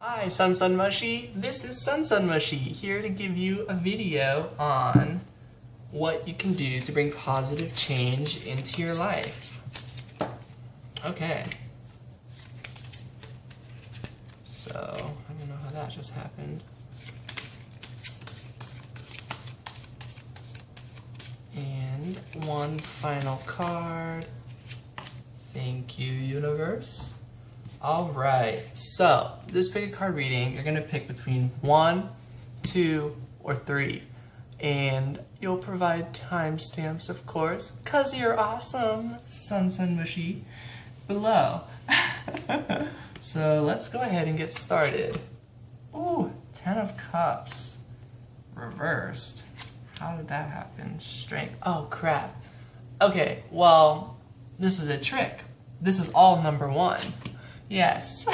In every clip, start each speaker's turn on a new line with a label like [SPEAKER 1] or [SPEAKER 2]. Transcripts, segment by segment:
[SPEAKER 1] Hi Sun Mushy, this is Sun Mushy here to give you a video on what you can do to bring positive change into your life. Okay, so I don't know how that just happened. And one final card. Thank you, universe. Alright, so this pick a card reading, you're going to pick between 1, 2, or 3. And you'll provide timestamps, of course, because you're awesome, Sun Mushy, below. So let's go ahead and get started. Ooh, 10 of Cups. Reversed. How did that happen? Strength. Oh, crap. Okay, well, this was a trick. This is all number 1. Yes.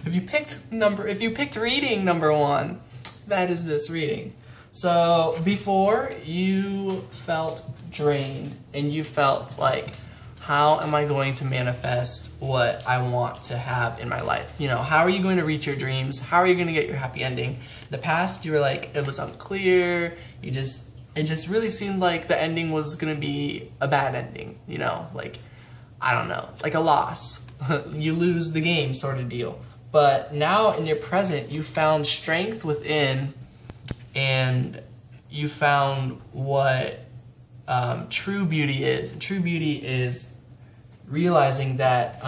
[SPEAKER 1] If you picked reading number 1, that is this reading. So before you felt drained and you felt like, how am I going to manifest what I want to have in my life? You know, how are you going to reach your dreams? How are you going to get your happy ending? In the past, you were like, it was unclear. It just really seemed like the ending was going to be a bad ending, you know, like, I don't know, like a loss. You lose the game sort of deal. But now in your present, you found strength within, and you found what true beauty is. And true beauty is realizing that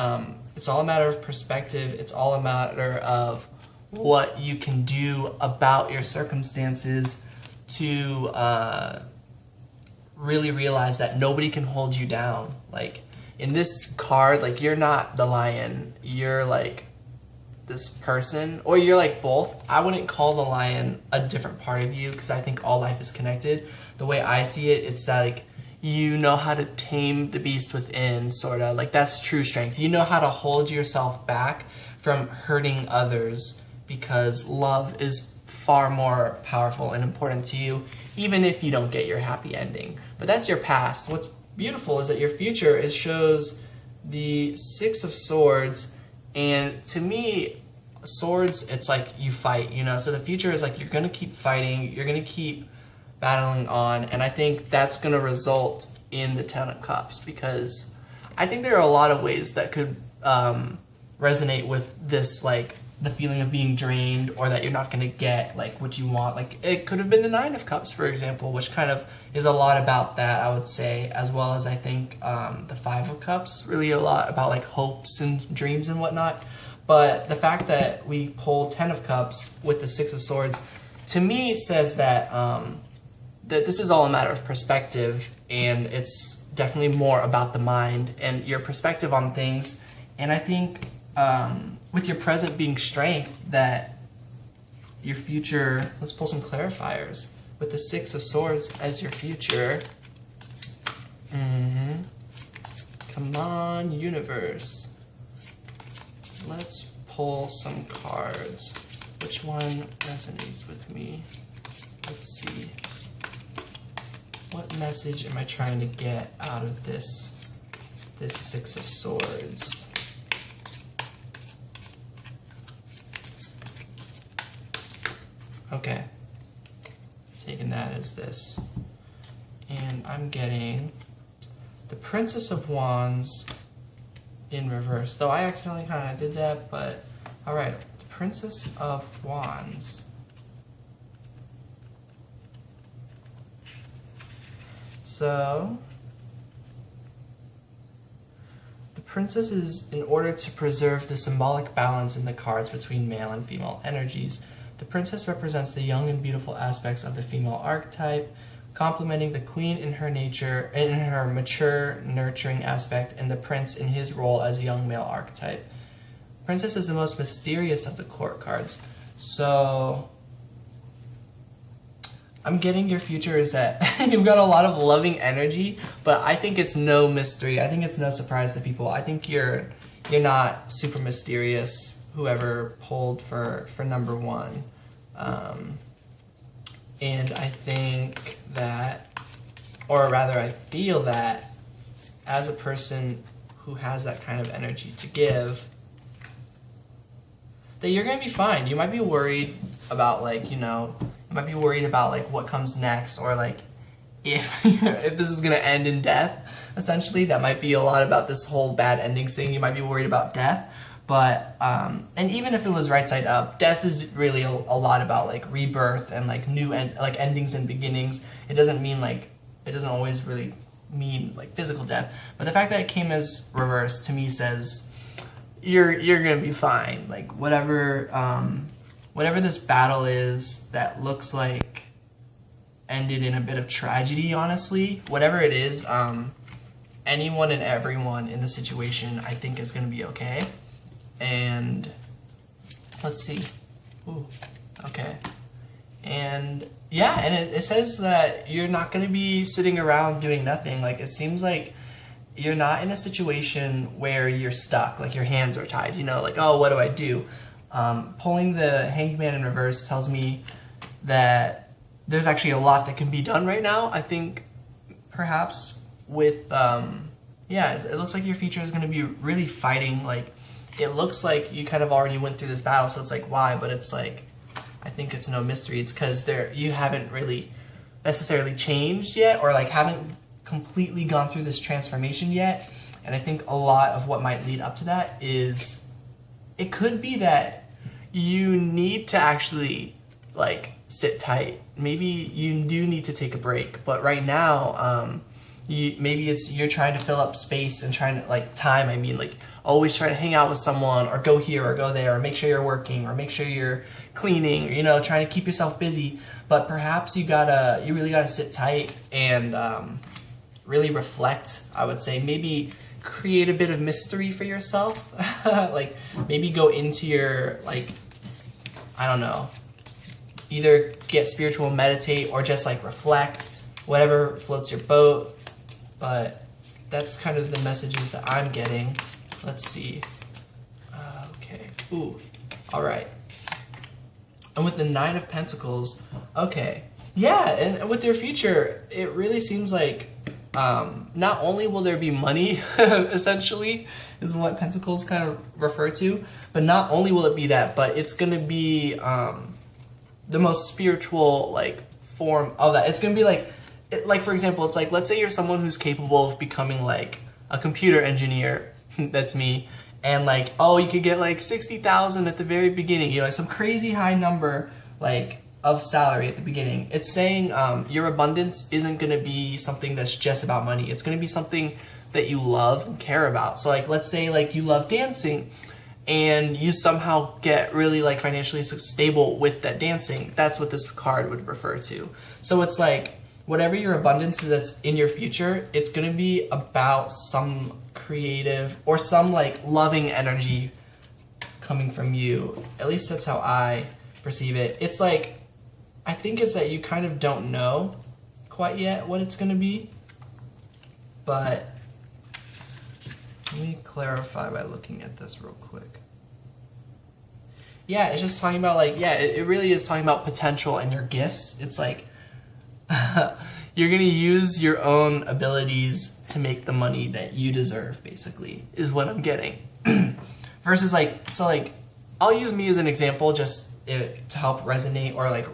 [SPEAKER 1] it's all a matter of perspective. It's all a matter of what you can do about your circumstances to really realize that nobody can hold you down. Like, in this card, like, you're not the lion, you're like this person, or you're like both. I wouldn't call the lion a different part of you, because I think all life is connected. The way I see it, it's that, like, you know how to tame the beast within, sort of. Like, that's true strength. You know how to hold yourself back from hurting others, because love is far more powerful and important to you, even if you don't get your happy ending. But that's your past. What's beautiful is that your future, it shows the 6 of Swords, and to me, swords, it's like you fight, you know. So the future is like you're gonna keep fighting, you're gonna keep battling on, and I think that's gonna result in the 10 of Cups, because I think there are a lot of ways that could resonate with this, like the feeling of being drained, or that you're not going to get like what you want. Like, it could have been the 9 of Cups, for example, which kind of is a lot about that, I would say, as well as I think the 5 of Cups, really a lot about like hopes and dreams and whatnot. But the fact that we pulled 10 of Cups with the 6 of Swords, to me, says that that this is all a matter of perspective, and it's definitely more about the mind and your perspective on things. And I think with your present being strength, that your future, let's pull some clarifiers. With the 6 of Swords as your future, come on, universe. Let's pull some cards. Which one resonates with me? Let's see. What message am I trying to get out of this 6 of Swords? Okay, taking that as this, and I'm getting the Princess of Wands in reverse, though I accidentally kind of did that, but alright, the Princess of Wands. So, the Princess is in order to preserve the symbolic balance in the cards between male and female energies. The Princess represents the young and beautiful aspects of the female archetype, complementing the Queen in her nature, in her mature, nurturing aspect, and the Prince in his role as a young male archetype. Princess is the most mysterious of the court cards. So, I'm getting your future is that you've got a lot of loving energy, but I think it's no mystery. I think it's no surprise to people. I think you're not super mysterious, whoever pulled for number 1. And I think that, or rather I feel that, as a person who has that kind of energy to give, that you're gonna be fine. You might be worried about like, you might be worried about like what comes next, or like if if this is gonna end in death. Essentially, that might be a lot about this whole bad endings thing. You might be worried about death, but and even if it was right side up, death is really a lot about like rebirth and like like endings and beginnings. It doesn't mean like, it doesn't always really mean like physical death, but the fact that it came as reverse to me says you're gonna be fine. Like whatever this battle is that looks like ended in a bit of tragedy, honestly, whatever it is, anyone and everyone in the situation I think is gonna be okay. And let's see. Ooh, okay. And yeah, and it says that you're not going to be sitting around doing nothing. Like, it seems like you're not in a situation where you're stuck, like your hands are tied, like, oh, what do I do? Pulling the Hanged Man in reverse tells me that there's actually a lot that can be done right now. I think perhaps with, yeah, it looks like your future is going to be really fighting. Like, it looks like you kind of already went through this battle, so it's like, why? But it's like, I think it's no mystery. It's because you haven't really necessarily changed yet, or like haven't completely gone through this transformation yet. And I think a lot of what might lead up to that is, it could be that you need to actually like sit tight. Maybe you do need to take a break, but right now, maybe you're trying to fill up space and trying to like time. I mean, like always try to hang out with someone, or go here or go there, or make sure you're working, or make sure you're cleaning, trying to keep yourself busy. But perhaps you really gotta sit tight and really reflect. I would say maybe create a bit of mystery for yourself. Like maybe go into your, like, I don't know, either get spiritual, meditate, or just like reflect, whatever floats your boat. But that's kind of the messages that I'm getting. Let's see. Okay. Ooh. All right. And with the Nine of Pentacles, okay. Yeah, and with their future, it really seems like not only will there be money, essentially, is what Pentacles kind of refer to, but not only will it be that, but it's going to be the most spiritual, like, form of that. It's going to be like, for example, it's like, let's say you're someone who's capable of becoming, like, a computer engineer. That's me. And like, oh, you could get like 60,000 at the very beginning, like some crazy high number like of salary at the beginning. It's saying your abundance isn't going to be something that's just about money. It's going to be something that you love and care about. So like, let's say like you love dancing and you somehow get really like financially stable with that dancing. That's what this card would refer to. So it's like, whatever your abundance is that's in your future, it's going to be about some creative or some like loving energy coming from you. At least that's how I perceive it. It's like, I think it's that you kind of don't know quite yet what it's going to be. But let me clarify by looking at this real quick. Yeah, it's just talking about like, yeah, it really is talking about potential and your gifts. It's like, you're going to use your own abilities to make the money that you deserve, basically, is what I'm getting. Versus like, so like, I'll use me as an example just to help resonate or like,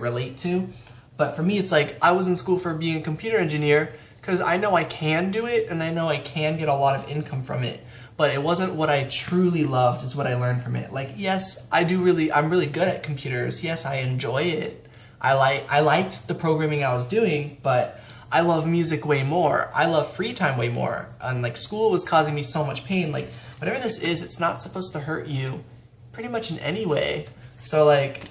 [SPEAKER 1] relate to. But for me, it's like, I was in school for being a computer engineer because I know I can do it and I know I can get a lot of income from it. But it wasn't what I truly loved is what I learned from it. Like, yes, I'm really good at computers. Yes, I enjoy it. I liked the programming I was doing, but I love music way more. I love free time way more. And like school was causing me so much pain. Like whatever this is, it's not supposed to hurt you pretty much in any way. So like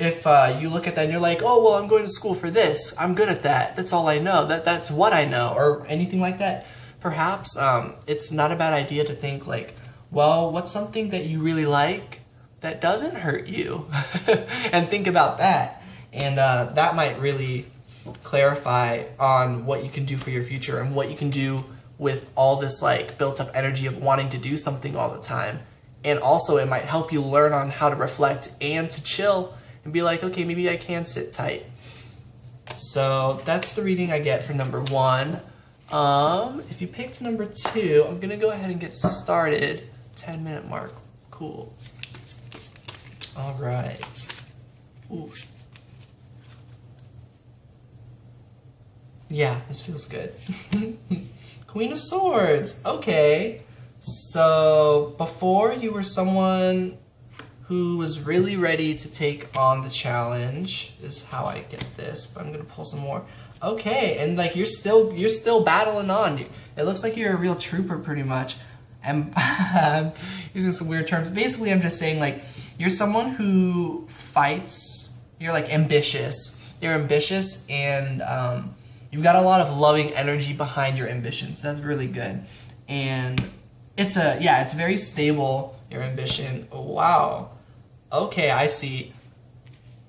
[SPEAKER 1] if you look at that and you're like, oh, well, I'm going to school for this. I'm good at that. That's all I know. That's what I know, or anything like that. Perhaps it's not a bad idea to think like, well, what's something that you really like that doesn't hurt you? And think about that. And that might really clarify on what you can do for your future and what you can do with all this like built up energy of wanting to do something all the time. And also it might help you learn on how to reflect and to chill and be like, okay, maybe I can sit tight. So that's the reading I get for number 1. If you picked number 2, I'm gonna go ahead and get started. 10-minute mark. Cool. All right. Ooh. Yeah, this feels good. Queen of Swords. Okay. So, before you were someone who was really ready to take on the challenge, is how I get this, but I'm gonna pull some more. Okay, and like you're still battling on. It looks like you're a real trooper pretty much. And I'm using some weird terms. Basically, I'm just saying like you're someone who fights. You're like ambitious. You're ambitious, and you've got a lot of loving energy behind your ambitions. That's really good. And it's very stable, your ambition. Oh, wow. Okay, I see.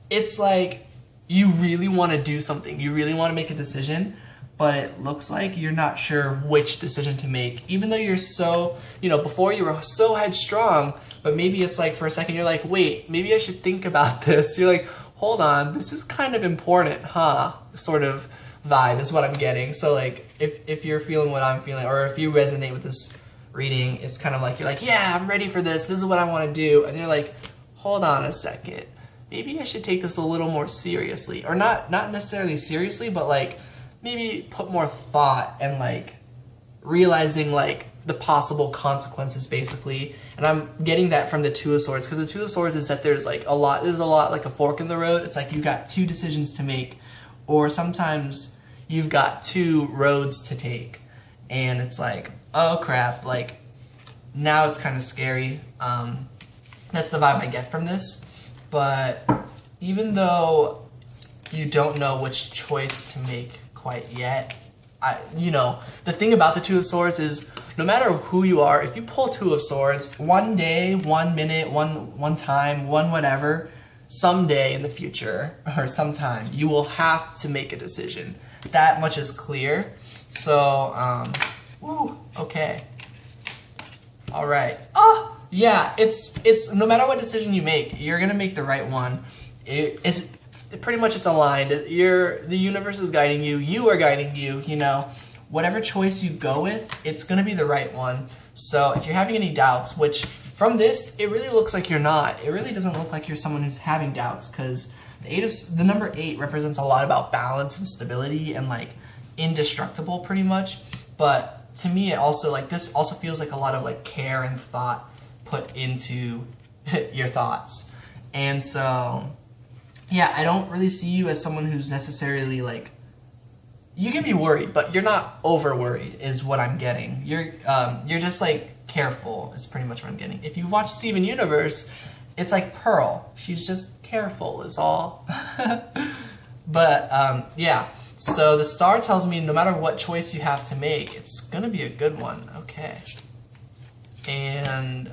[SPEAKER 1] It's like you really want to do something. You really want to make a decision, but it looks like you're not sure which decision to make. Even though you're so, before you were so headstrong, but maybe it's like for a second you're like, wait, maybe I should think about this. You're like, hold on, this is kind of important, huh? Sort of vibe is what I'm getting. So like if you're feeling what I'm feeling, or if you resonate with this reading, it's kind of like you're like, yeah, I'm ready for this. This is what I want to do. And you're like, hold on a second. Maybe I should take this a little more seriously. Or not necessarily seriously, but like maybe put more thought and like realizing like the possible consequences basically. And I'm getting that from the Two of Swords, because the Two of Swords is that there's a lot like a fork in the road. It's like you've got two decisions to make, or sometimes you've got two roads to take, and it's like, oh crap, like now it's kind of scary. That's the vibe I get from this. But even though you don't know which choice to make quite yet, the thing about the Two of Swords is no matter who you are, if you pull Two of Swords, one day, 1 minute, one time, one whatever, someday in the future or sometime you will have to make a decision. That much is clear. So, okay. All right. Oh, yeah. It's no matter what decision you make, you're gonna make the right one. It's pretty much it's aligned. The universe is guiding you. You are guiding you. Whatever choice you go with, it's gonna be the right one. So if you're having any doubts, which from this, it really looks like you're not. It really doesn't look like you're someone who's having doubts, because the number 8 represents a lot about balance and stability and like indestructible pretty much. But to me, it also this also feels like a lot of like care and thought put into your thoughts. And so, yeah, I don't really see you as someone who's necessarily like, you can be worried, but you're not over worried is what I'm getting. You're just like careful is pretty much what I'm getting. If you watch Steven Universe, it's like Pearl. She's just careful is all. But yeah, so the star tells me no matter what choice you have to make, it's gonna be a good one. Okay. And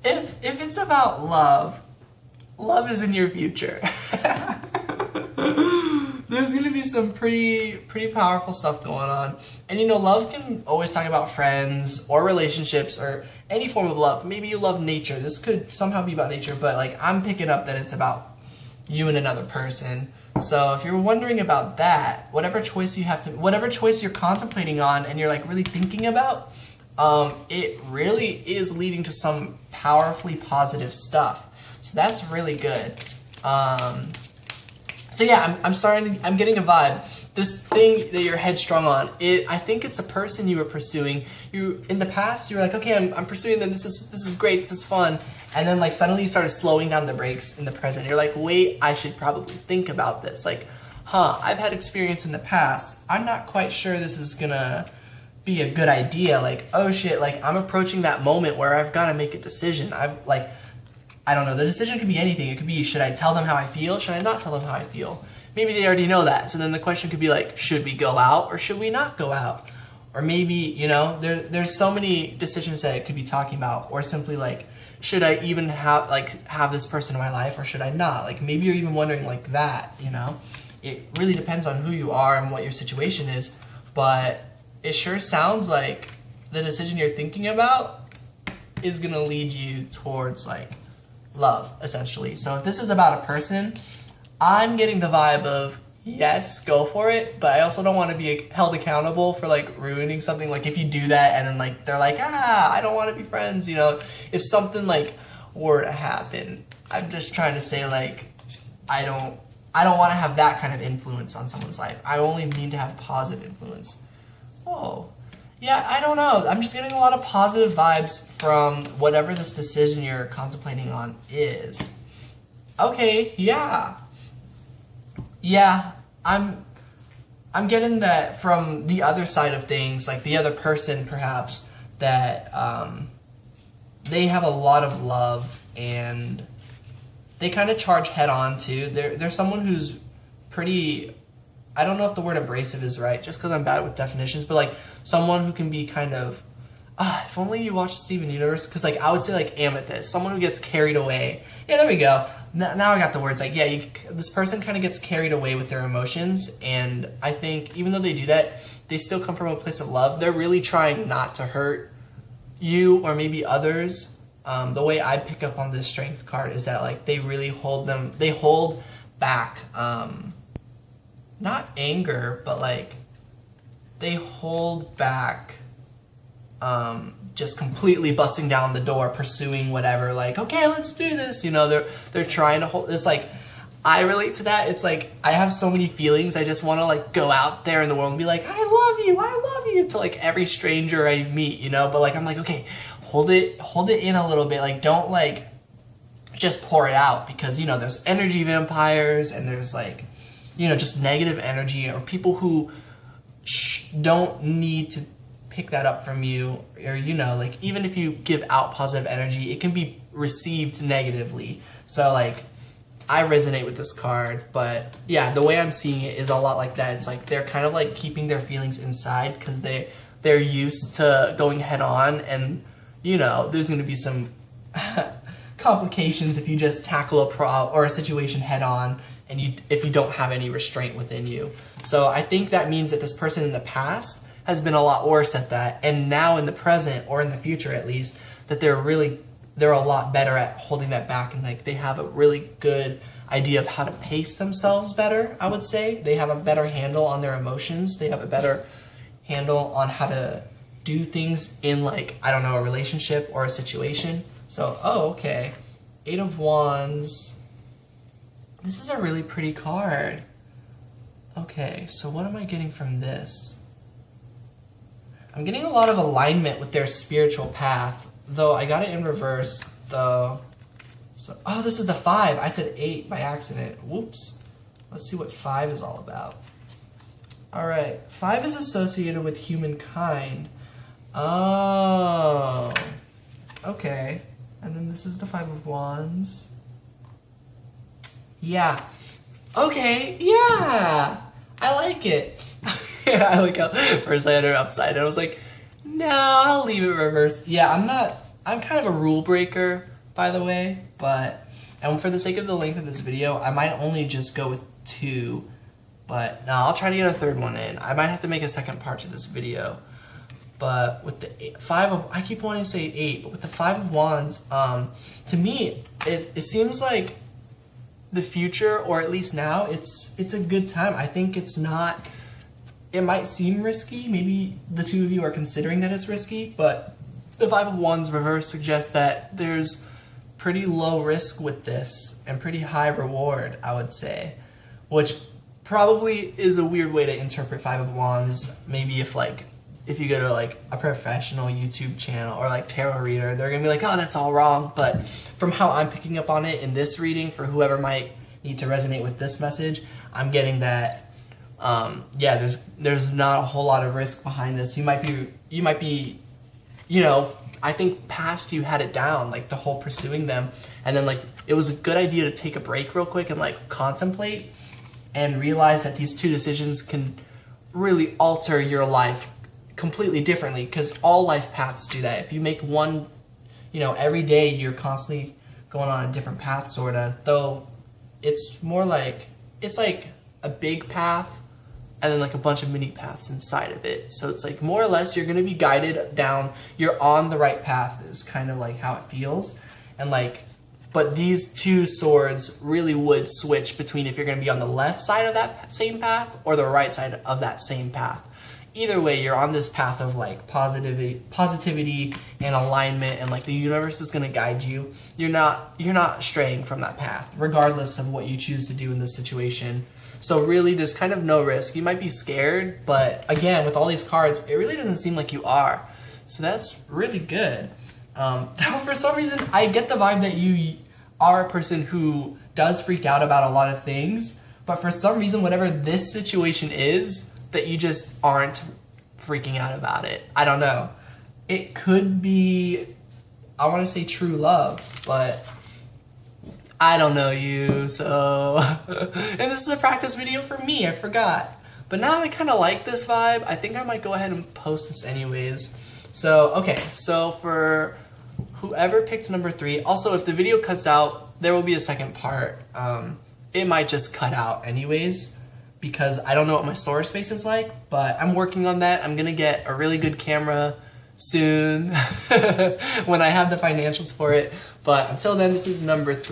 [SPEAKER 1] if it's about love is in your future. There's gonna be some pretty powerful stuff going on. And love can always talk about friends or relationships or any form of love. Maybe you love nature. This could somehow be about nature, but like I'm picking up that it's about you and another person. So if you're wondering about that, whatever choice you're contemplating on and you're like really thinking about, it really is leading to some powerfully positive stuff. So that's really good. So yeah, I'm getting a vibe. This thing that you're headstrong on, I think it's a person you were pursuing. In the past, you were like, okay, I'm pursuing them. This is great. This is fun. And then like suddenly you started slowing down the brakes in the present. You're like, wait, I should probably think about this. Like, I've had experience in the past. I'm not quite sure this is gonna be a good idea. Like, oh shit, like I'm approaching that moment where I've got to make a decision. I don't know, the decision could be anything. It could be, should I tell them how I feel? Should I not tell them how I feel? Maybe they already know that. So then the question could be like, should we go out or should we not go out? Or maybe, there's so many decisions that it could be talking about. Or simply like, should I even have this person in my life or should I not? Like maybe you're even wondering like that, It really depends on who you are and what your situation is. But it sure sounds like the decision you're thinking about is gonna lead you towards like love, essentially. So if this is about a person, I'm getting the vibe of yes, go for it, but I also don't want to be held accountable for like ruining something. Like if you do that and then like they're like, I don't want to be friends, If something like were to happen. I'm just trying to say, like, I don't want to have that kind of influence on someone's life. I only mean to have positive influence. Oh, yeah, I don't know. I'm just getting a lot of positive vibes from whatever this decision you're contemplating on is. Okay, yeah. Yeah, I'm getting that from the other side of things, like the other person perhaps, that they have a lot of love and they kind of charge head on too. They're someone who's pretty, I don't know if the word abrasive is right, just because I'm bad with definitions, but like someone who can be kind of, if only you watched Steven Universe, because like I would say like amethyst, someone who gets carried away. Yeah, there we go. Now I got the words. Like, yeah, this person kind of gets carried away with their emotions, and I think even though they do that, they still come from a place of love. They're really trying not to hurt you or maybe others. The way I pick up on this strength card is that like they really hold back, not anger, but like they hold back just completely busting down the door, pursuing whatever, like, okay, let's do this. You know, they're trying to hold, it's like, I relate to that. It's like, I have so many feelings. I just want to like go out there in the world and be like, I love you to like every stranger I meet, you know, but like, I'm like, okay, hold it in a little bit. Like, don't like just pour it out, because, you know, there's energy vampires and there's like, you know, just negative energy, or people who don't need to pick that up from you, or, you know, like even if you give out positive energy, it can be received negatively. So like I resonate with this card, but yeah, the way I'm seeing it is a lot like that. It's like they're kind of like keeping their feelings inside because they're used to going head on, and you know, there's going to be some complications if you just tackle a problem or a situation head on, and if you don't have any restraint within you. So I think that means that this person in the past has been a lot worse at that, and now in the present, or in the future at least, that they're a lot better at holding that back, and like they have a really good idea of how to pace themselves better, I would say. They have a better handle on their emotions. They have a better handle on how to do things in, like, I don't know, a relationship or a situation. So, oh, okay. 8 of Wands. This is a really pretty card. Okay, so what am I getting from this? I'm getting a lot of alignment with their spiritual path, though I got it in reverse, though. So, oh, this is the 5. I said 8 by accident. Whoops. Let's see what 5 is all about. Alright, 5 is associated with humankind. Oh. Okay. And then this is the 5 of Wands. Yeah. Okay, yeah. I like it. Yeah, I like how first I had her upside and I was like, no, I'll leave it reversed. Yeah, I'm kind of a rule breaker, by the way, and for the sake of the length of this video, I might only just go with 2, but no, I'll try to get a third one in. I might have to make a second part to this video, but with the 5 of, I keep wanting to say 8, but with the 5 of Wands, to me, it seems like the future, or at least now, it's a good time. I think it's not, it might seem risky, maybe the two of you are considering that it's risky, but the 5 of Wands reverse suggests that there's pretty low risk with this and pretty high reward, I would say, which probably is a weird way to interpret 5 of Wands. Maybe if you go to like a professional YouTube channel or like tarot reader, they're gonna be like, oh, that's all wrong. But from how I'm picking up on it in this reading, for whoever might need to resonate with this message, I'm getting that yeah, there's not a whole lot of risk behind this. You might be, you know, I think past you had it down, like the whole pursuing them, and then like it was a good idea to take a break real quick and like contemplate and realize that these two decisions can really alter your life completely differently, because all life paths do that. If you make one, you know, every day you're constantly going on a different path, sorta, though it's more like, it's like a big path and then like a bunch of mini paths inside of it. So it's like more or less you're going to be guided down, you're on the right path is kind of like how it feels. And like, but these two swords really would switch between if you're going to be on the left side of that same path or the right side of that same path. either way, you're on this path of like positivity and alignment, and like the universe is gonna guide you. You're not straying from that path, regardless of what you choose to do in this situation. So really, there's kind of no risk. You might be scared, but again, with all these cards, it really doesn't seem like you are. So that's really good. For some reason, I get the vibe that you are a person who does freak out about a lot of things, but for some reason, whatever this situation is, that you just aren't freaking out about it. I don't know. It could be, I want to say true love, but I don't know you, so... And this is a practice video for me, I forgot. But now I kind of like this vibe. I think I might go ahead and post this anyways. So, okay, so for whoever picked number 3, also if the video cuts out, there will be a second part. It might just cut out anyways, because I don't know what my storage space is like, but I'm working on that. I'm gonna get a really good camera soon when I have the financials for it. But until then, this is number 3.